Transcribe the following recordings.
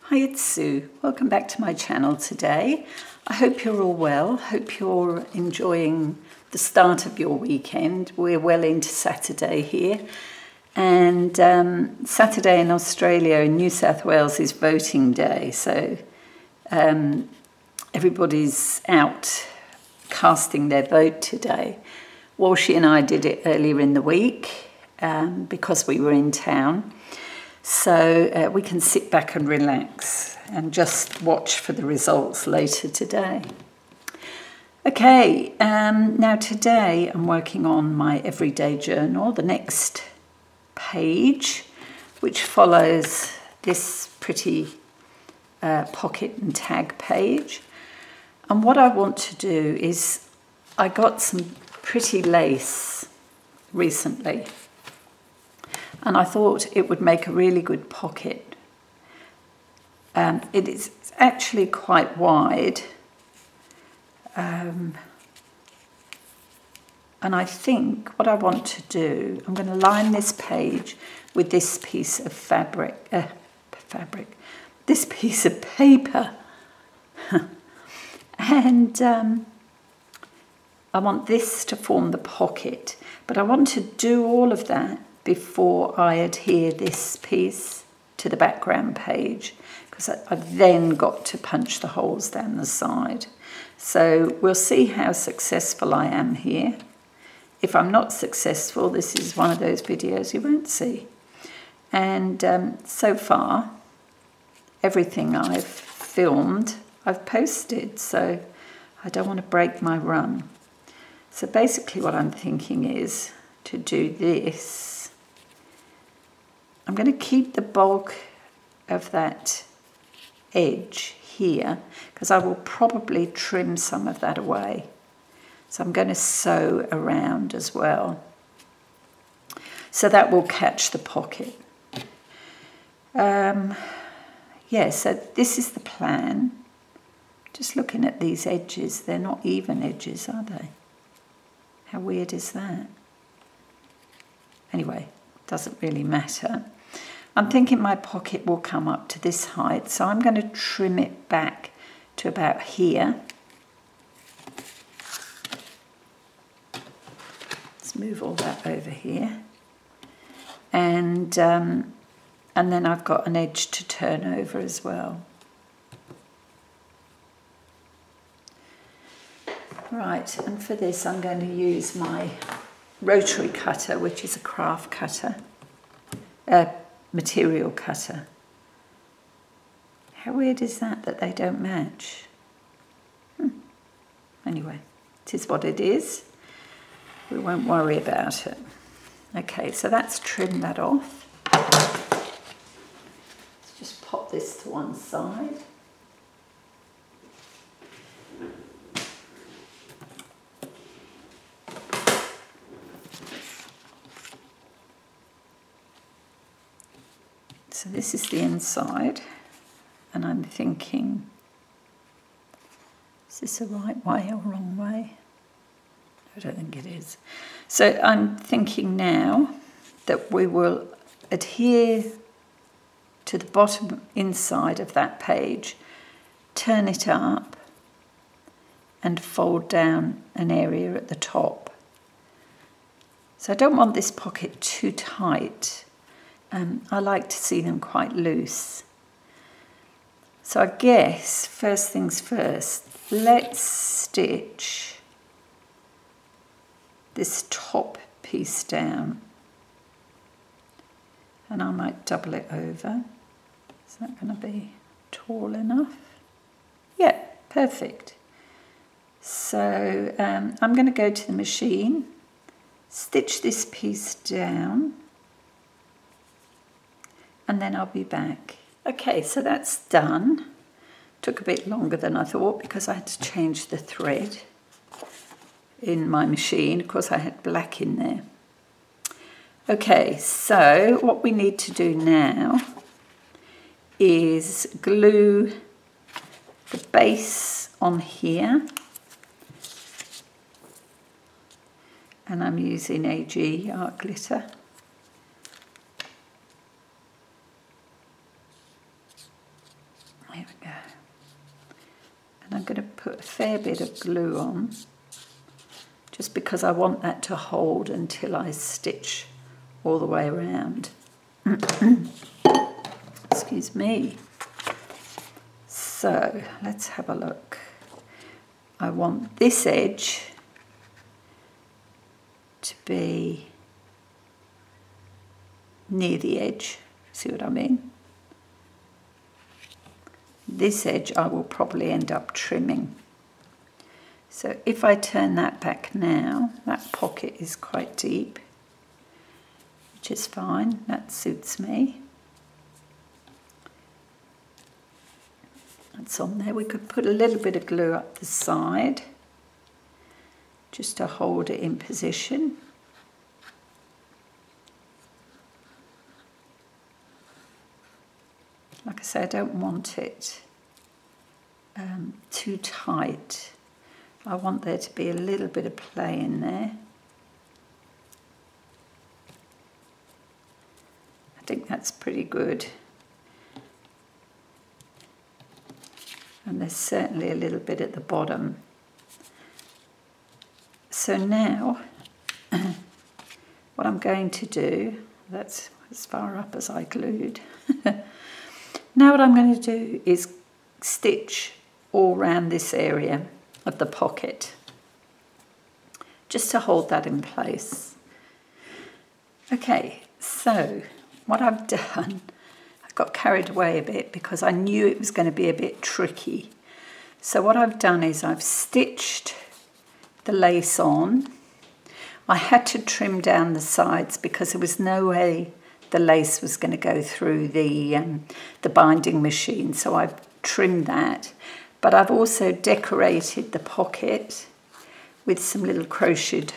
Hi, it's Sue. Welcome back to my channel today. I hope you're all well. Hope you're enjoying the start of your weekend. We're well into Saturday here. And Saturday in Australia, in New South Wales, is voting day. So everybody's out casting their vote today. Walshy and I did it earlier in the week because we were in town. So we can sit back and relax and just watch for the results later today. Okay, now today I'm working on my everyday journal, the next page, which follows this pretty pocket and tag page. And what I want to do is, I got some pretty lace recently, and I thought it would make a really good pocket. It is actually quite wide, and I think what I want to do, I'm going to line this page with this piece of this piece of paper, and I want this to form the pocket, but I want to do all of that before I adhere this piece to the background page, because I've then got to punch the holes down the side. So we'll see how successful I am here. If I'm not successful, this is one of those videos you won't see. And so far, everything I've filmed, I've posted, so I don't want to break my run. So basically what I'm thinking is to do this. I'm going to keep the bulk of that edge here, because I will probably trim some of that away. So I'm going to sew around as well. So that will catch the pocket. Yeah, so this is the plan. Just looking at these edges, they're not even edges, are they? How weird is that? Anyway, doesn't really matter. I'm thinking my pocket will come up to this height, so I'm going to trim it back to about here. Let's move all that over here. And then I've got an edge to turn over as well. Right, and for this I'm going to use my rotary cutter, which is a craft cutter, material cutter. How weird is that they don't match? Anyway, it is what it is. We won't worry about it. Okay, so that's trimmed that off. Let's just pop this to one side. So this is the inside, and I'm thinking, is this the right way or wrong way? I don't think it is. So I'm thinking now that we will adhere to the bottom inside of that page, turn it up, and fold down an area at the top. So I don't want this pocket too tight. I like to see them quite loose. So I guess, first things first, let's stitch this top piece down. And I might double it over. Is that going to be tall enough? Yeah, perfect. So I'm going to go to the machine, stitch this piece down, and then I'll be back. Okay, so that's done. Took a bit longer than I thought because I had to change the thread in my machine. Of course, I had black in there. Okay, so what we need to do now is glue the base on here. And I'm using AG art glitter. fair bit of glue on, just because I want that to hold until I stitch all the way around. Excuse me. So let's have a look. I want this edge to be near the edge, see what I mean? This edge I will probably end up trimming. So if I turn that back now, that pocket is quite deep, which is fine, that suits me. That's on there. We could put a little bit of glue up the side just to hold it in position. Like I say, I don't want it too tight. I want there to be a little bit of play in there. I think that's pretty good. And there's certainly a little bit at the bottom. So now, what I'm going to do, that's as far up as I glued. Now what I'm going to do is stitch all around this area of the pocket, just to hold that in place. Okay, so what I've done, I got carried away a bit because I knew it was going to be a bit tricky. So what I've done is I've stitched the lace on. I had to trim down the sides because there was no way the lace was going to go through the binding machine, so I've trimmed that. But I've also decorated the pocket with some little crocheted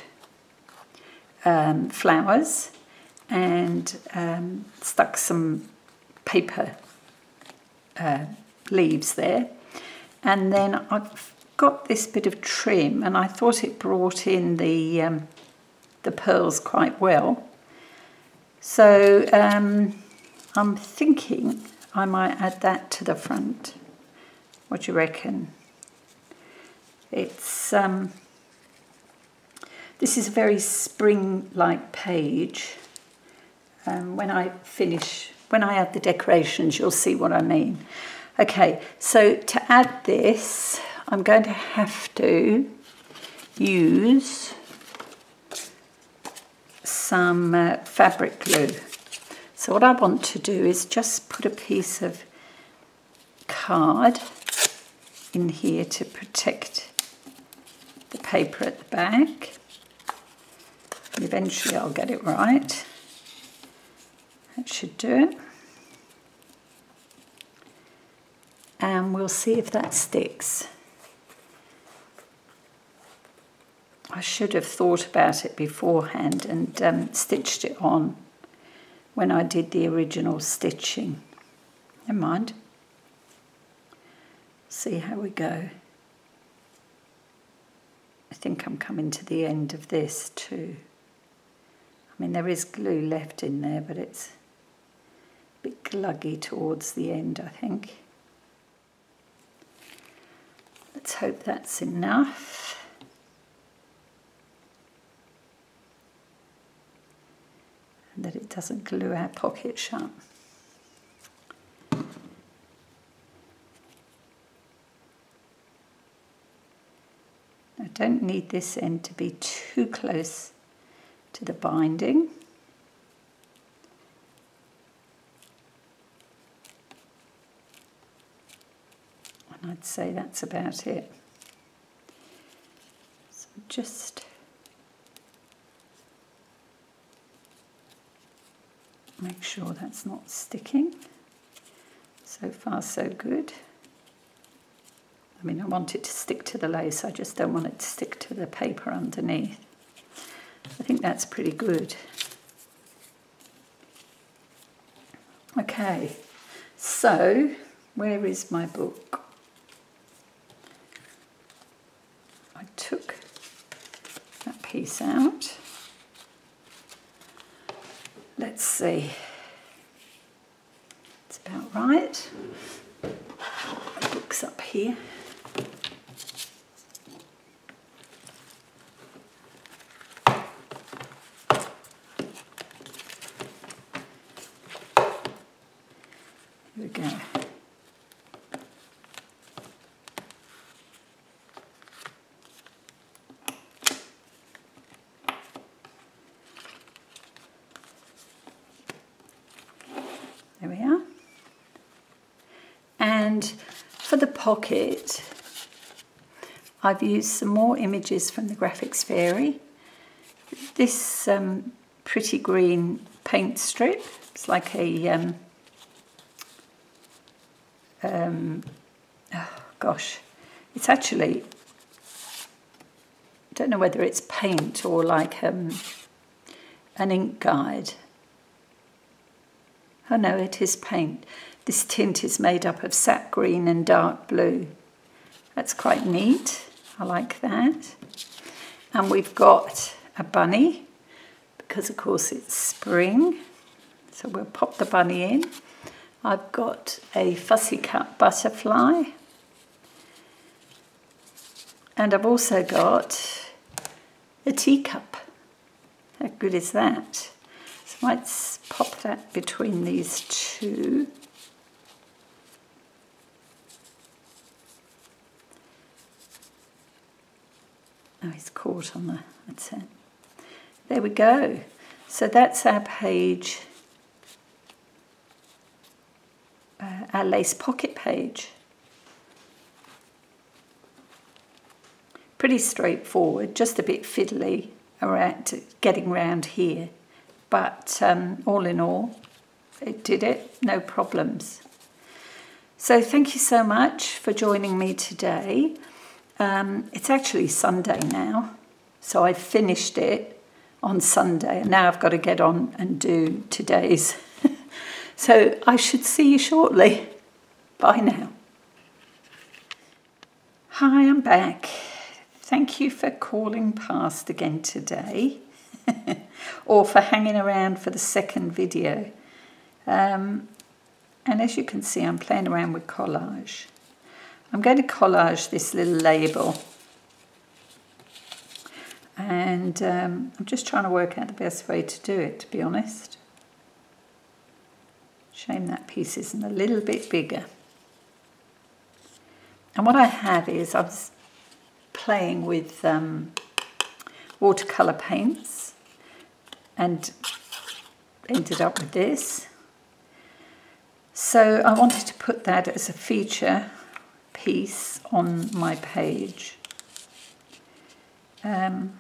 flowers and stuck some paper leaves there. And then I've got this bit of trim, and I thought it brought in the pearls quite well. So I'm thinking I might add that to the front. What do you reckon? It's this is a very spring-like page. When I add the decorations, you'll see what I mean. Okay, so to add this, I'm going to have to use some fabric glue. So what I want to do is just put a piece of card in here to protect the paper at the back. And eventually I'll get it right. That should do it. And we'll see if that sticks. I should have thought about it beforehand and stitched it on when I did the original stitching. Never mind. See how we go. I think I'm coming to the end of this too. I mean, there is glue left in there, but it's a bit gluggy towards the end, I think. Let's hope that's enough. And that it doesn't glue our pocket shut. I don't need this end to be too close to the binding. And I'd say that's about it. So just make sure that's not sticking. So far so good. I mean, I want it to stick to the lace, I just don't want it to stick to the paper underneath. I think that's pretty good. Okay, so where is my book? I took that piece out. Let's see. It's about right. The book's up here. go. There we are. And for the pocket, I've used some more images from the Graphics Fairy. This pretty green paint strip, it's like a, oh gosh, it's actually, I don't know whether it's paint or like an ink guide. Oh no, it is paint. This tint is made up of sap green and dark blue. That's quite neat. I like that. And we've got a bunny, because of course it's spring. So we'll pop the bunny in. I've got a fussy cut butterfly. And I've also got a teacup. How good is that? So let's pop that between these two. Oh, he's caught on the, that's it. There we go. So that's our page, our lace pocket page. Pretty straightforward, just a bit fiddly around getting round here. But all in all, it did it, no problems. So thank you so much for joining me today. It's actually Sunday now, so I finished it on Sunday, and now I've got to get on and do today's. So I should see you shortly. Bye now. Hi, I'm back. Thank you for calling past again today, or for hanging around for the second video. And as you can see, I'm playing around with collage. I'm going to collage this little label, and I'm just trying to work out the best way to do it, to be honest. Shame that piece isn't a little bit bigger. And what I have is I was playing with watercolour paints and ended up with this. So I wanted to put that as a feature piece on my page. And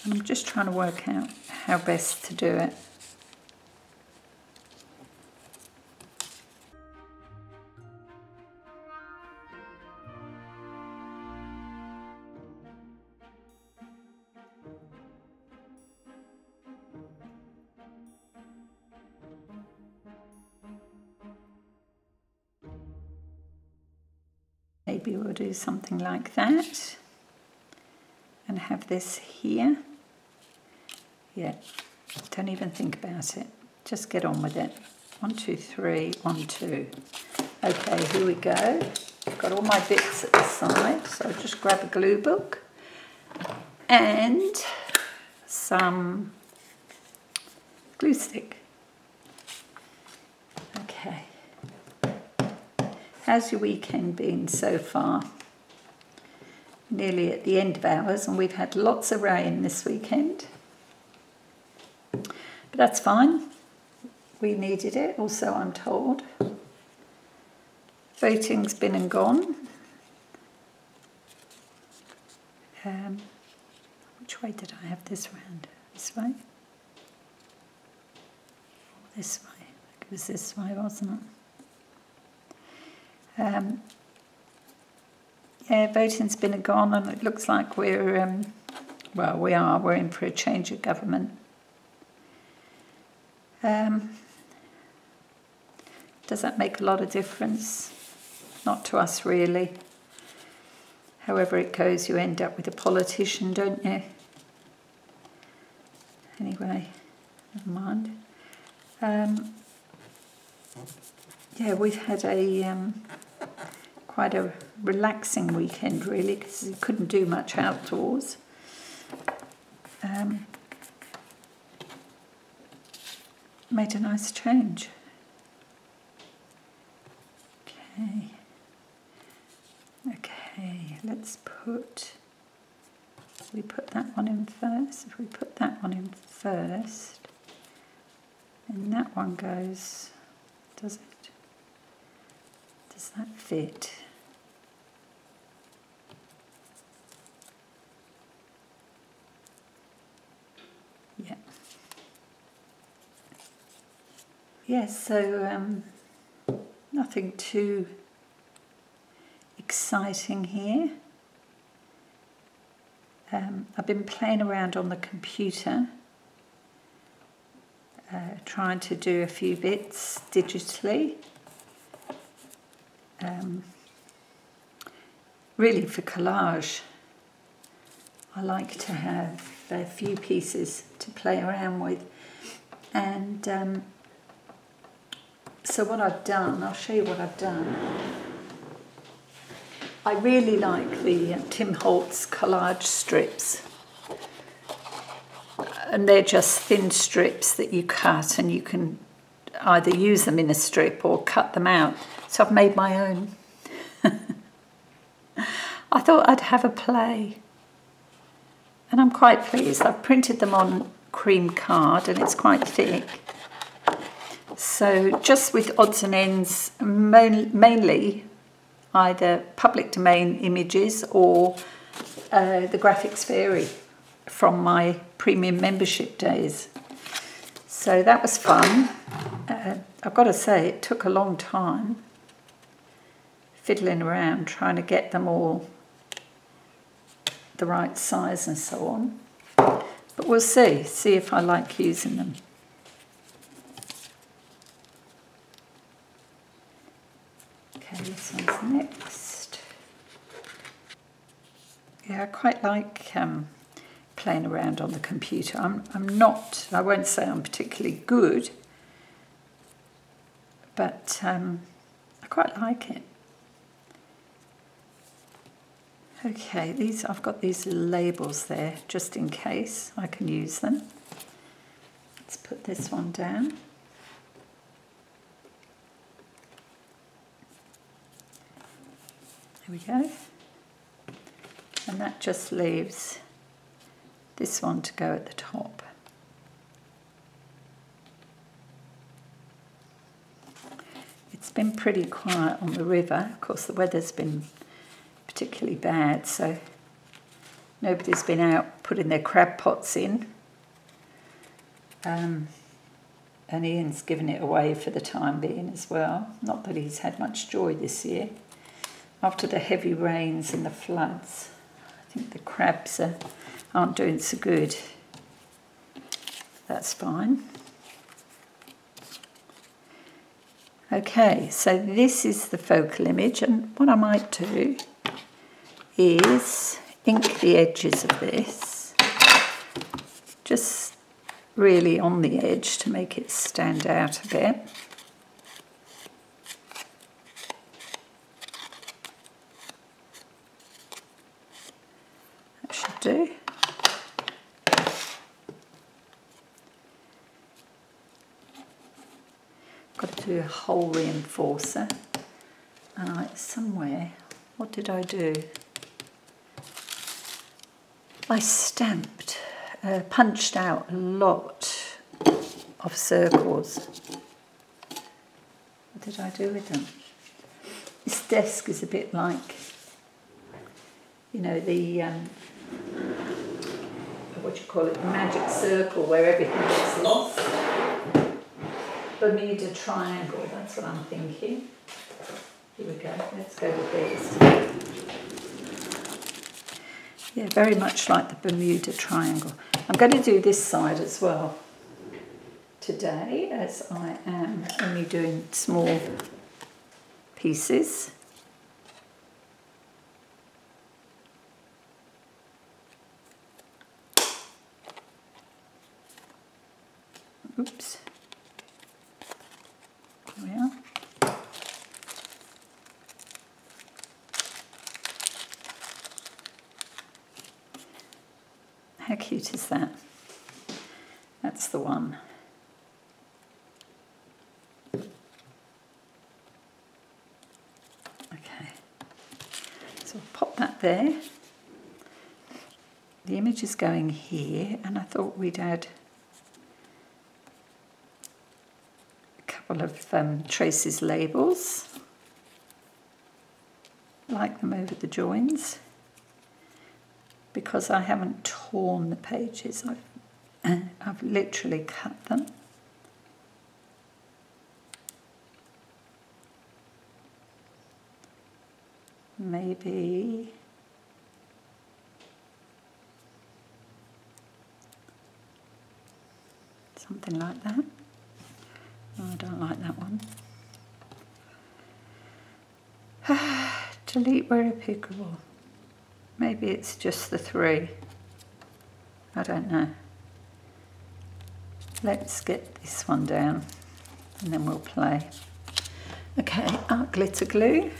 I'm just trying to work out how best to do it. Maybe we'll do something like that and have this here. Yeah, don't even think about it. Just get on with it. 1, 2, 3, 1, 2. Okay, here we go. I've got all my bits at the side, so I'll just grab a glue book and some glue stick. Okay. How's your weekend been so far? Nearly at the end of ours, and we've had lots of rain this weekend. But that's fine. We needed it, also, I'm told. Voting's been and gone. Which way did I have this round? This way? Or this way? It was this way, wasn't it? Yeah, voting's been and gone, and it looks like we're, well, we're in for a change of government. Does that make a lot of difference? Not to us, really. However it goes, you end up with a politician, don't you? Anyway, never mind. Yeah, we've had a quite a relaxing weekend, really, because we couldn't do much outdoors. Made a nice change. Okay, let's we put that one in first. If we put that one in first, and that one goes, does it? Does that fit? Yeah. Yes, so nothing too exciting here. I've been playing around on the computer, trying to do a few bits digitally. Really for collage, I like to have a few pieces to play around with. And so what I've done, I'll show you what I've done. I really like the Tim Holtz collage strips. And they're just thin strips that you cut, and you can either use them in a strip or cut them out. So I've made my own. I thought I'd have a play. And I'm quite pleased. I've printed them on cream card and it's quite thick. So just with odds and ends, mainly either public domain images or the graphics vary from my premium membership days. So that was fun. I've got to say, it took a long time fiddling around trying to get them all the right size and so on. But we'll see if I like using them. Okay, this one's next. Yeah, I quite like playing around on the computer. I won't say I'm particularly good, but I quite like it. Okay, I've got these labels there just in case I can use them. Let's put this one down. There we go. And that just leaves this one to go at the top. It's been pretty quiet on the river. Of course, the weather's been particularly bad, so nobody's been out putting their crab pots in. And Ian's given it away for the time being as well. Not that he's had much joy this year. After the heavy rains and the floods, I think the crabs aren't doing so good. That's fine. Okay, so this is the focal image, and what I might do is ink the edges of this, just really on the edge to make it stand out a bit. That should do. Got to do a hole reinforcer. Somewhere, what did I do? I stamped, punched out a lot of circles. What did I do with them? This desk is a bit like, you know, the, what do you call it, the magic circle where everything gets lost. Bermuda triangle, that's what I'm thinking. Here we go, let's go with these. Yeah, very much like the Bermuda triangle. I'm going to do this side as well today, as I am only doing small pieces. Oops. There we are. How cute is that? That's the one. there. The image is going here, and I thought we'd add a couple of traces labels, like them over the joins, because I haven't torn the pages. I've literally cut them. Maybe something like that. Oh, I don't like that one. Delete where applicable. Maybe it's just the 3. I don't know. Let's get this one down and then we'll play. Okay, our glitter glue.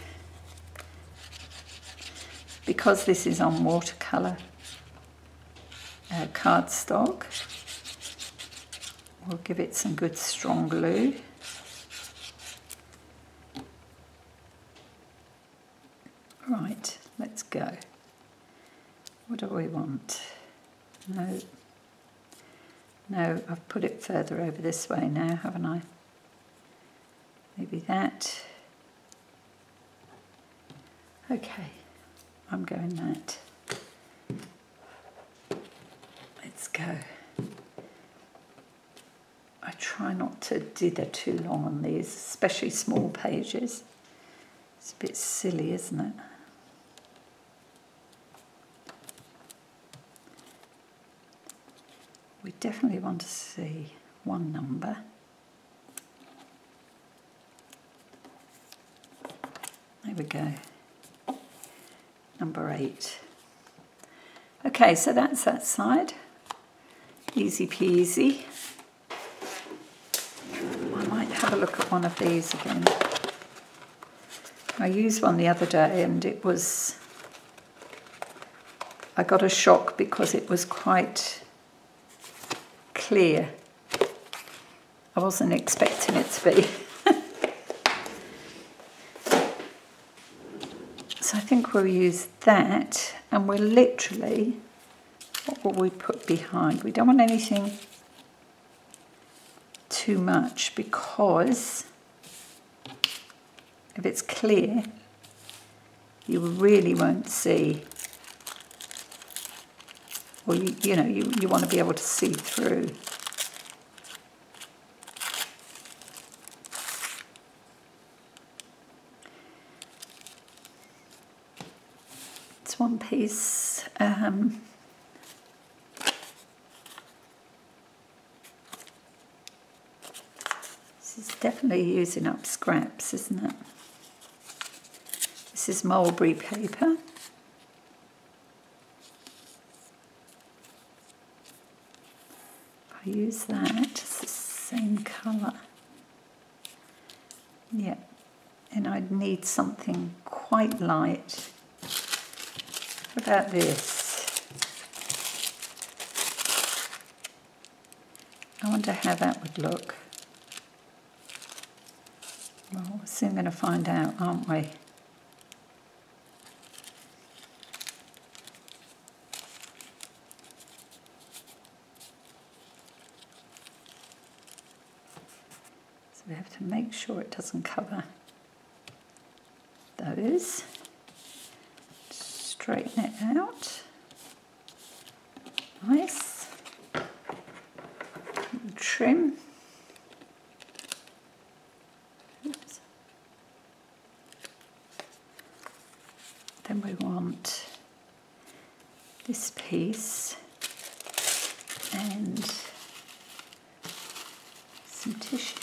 Because this is on watercolour cardstock, we'll give it some good strong glue. Right, let's go. What do we want? No, I've put it further over this way now, haven't I? Maybe that. Okay. I'm going that. Let's go. I try not to dither too long on these, especially small pages. It's a bit silly, isn't it? We definitely want to see one number. There we go. Number 8. Okay, so that's that side. Easy peasy. I might have a look at one of these again. I used one the other day and it was... I got a shock because it was quite clear. I wasn't expecting it to be. So I think we'll use that, and we'll literally, what will we put behind? We don't want anything too much, because if it's clear, you really won't see, or you want to be able to see through. One piece. This is definitely using up scraps, isn't it? This is mulberry paper. I use that, it's the same colour. Yeah, and I'd need something quite light. What about this? I wonder how that would look. Well, we're soon going to find out, aren't we? So we have to make sure it doesn't cover those. Straighten it out. Nice. Trim. Oops. Then we want this piece and some tissue.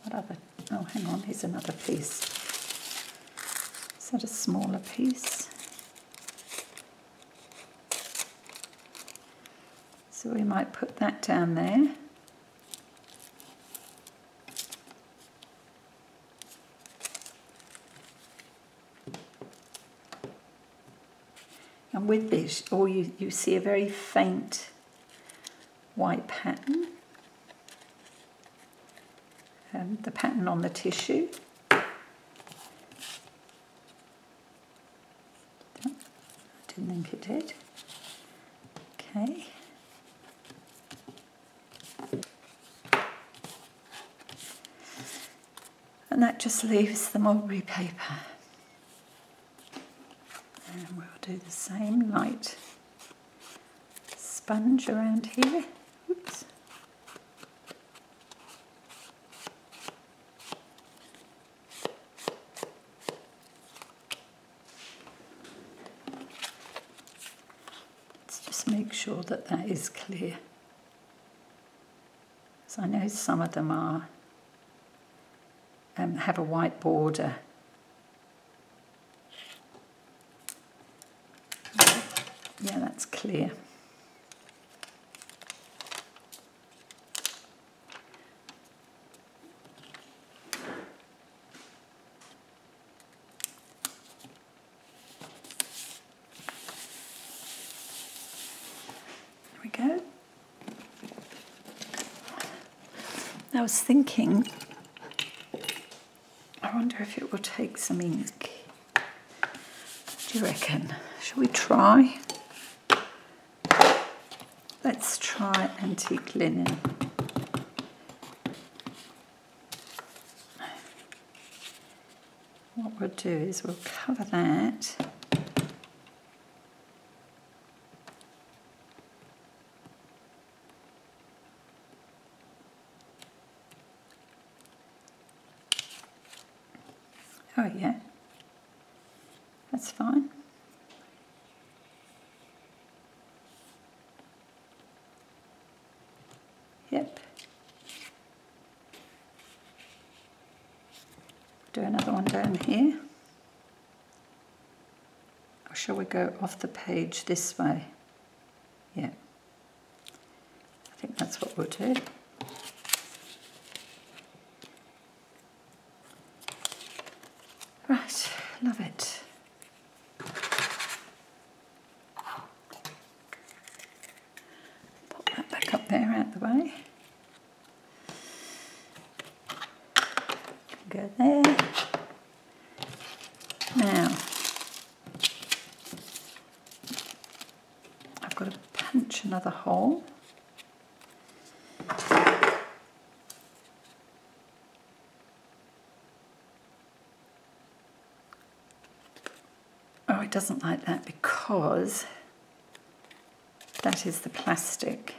What other? Oh, hang on, here's another piece. Is that a smaller piece? So we might put that down there. And with this, you see a very faint white pattern. The pattern on the tissue. Didn't think it did. Okay. And that just leaves the mulberry paper. And we'll do the same light sponge around here. Oops. Let's just make sure that that is clear. So I know some of them are have a white border. Yeah, that's clear. There we go. I was thinking, I wonder if it will take some ink. What do you reckon? Shall we try? Let's try antique linen. What we'll do is we'll cover that. Oh yeah, that's fine. Yep. Do another one down here. Or shall we go off the page this way? Yeah. I think that's what we'll do. Right, love it. Pop that back up there out the way. Go there. Now, I've got to punch another hole. Oh, it doesn't like that because that is the plastic.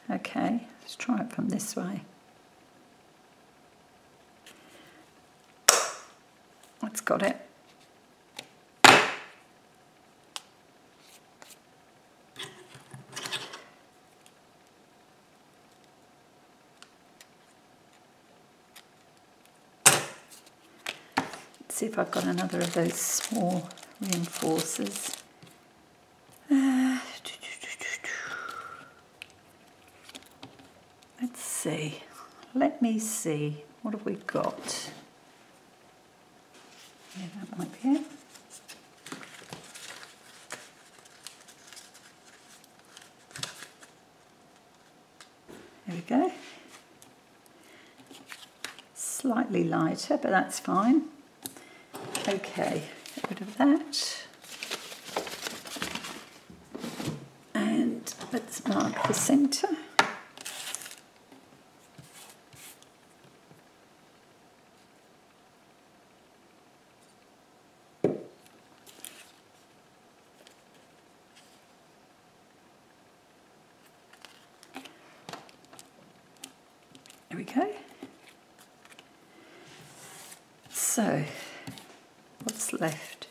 Okay, let's try it from this way. It's got it. Let's see if I've got another of those small reinforcers. Let's see. Let me see. What have we got? Yeah, that might be it. There we go. Slightly lighter, but that's fine. Okay, get rid of that. And let's mark the centre. There we go. So, what's left?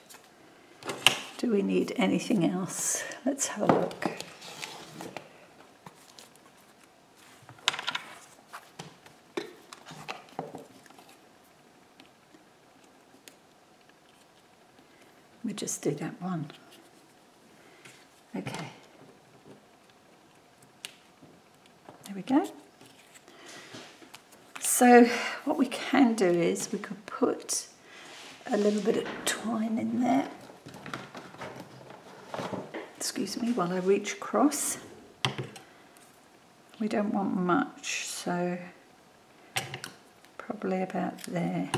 Do we need anything else? Let's have a look. We just do that one. Okay. There we go. So what we can do is we could put a little bit of twine in there. Excuse me, while I reach across. We don't want much, so probably about there.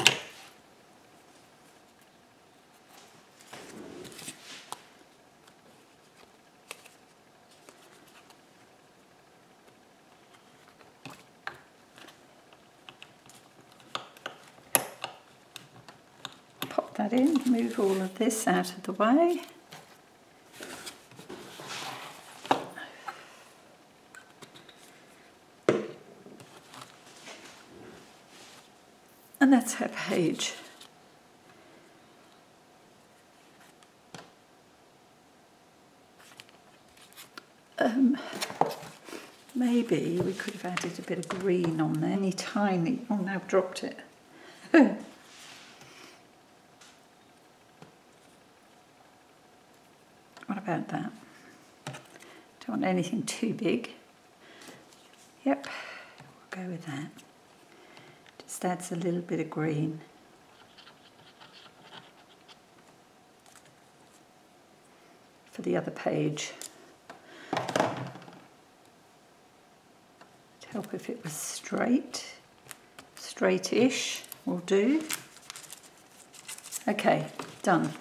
that in, move all of this out of the way. And that's her page. Maybe we could have added a bit of green on there. Any tiny, oh no, I've dropped it. What about that? Don't want anything too big. Yep, we'll go with that. Just adds a little bit of green. For the other page. Help if it was straight-ish will do. Okay, done.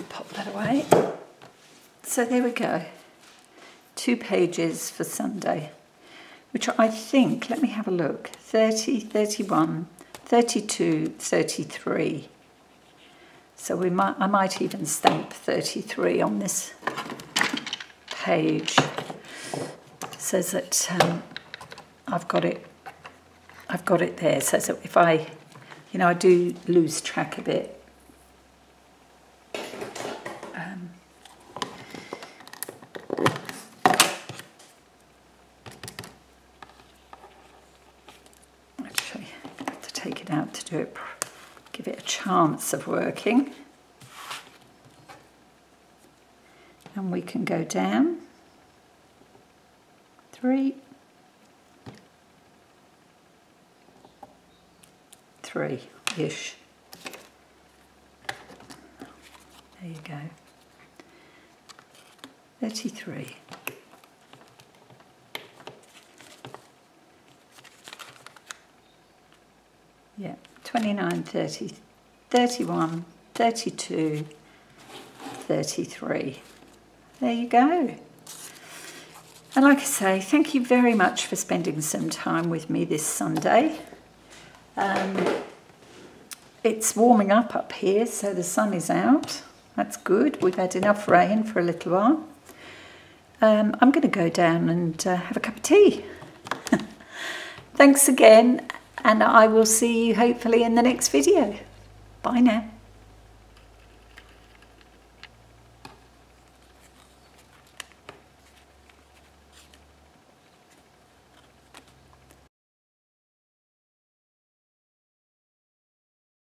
Pop that away. So there we go. 2 pages for Sunday, which I think, let me have a look, 30, 31, 32, 33. So I might even stamp 33 on this page. It says that I've got it there, so that if I do lose track a bit. Actually, I have to take it out to do it, give it a chance of working. And we can go down 3-ish. There you go. 33. Yeah, 29, 30, 31, 32, 33. There you go. And like I say, thank you very much for spending some time with me this Sunday. It's warming up here, so the sun is out. That's good. We've had enough rain for a little while. I'm going to go down and have a cup of tea. Thanks again, and I will see you hopefully in the next video. Bye now.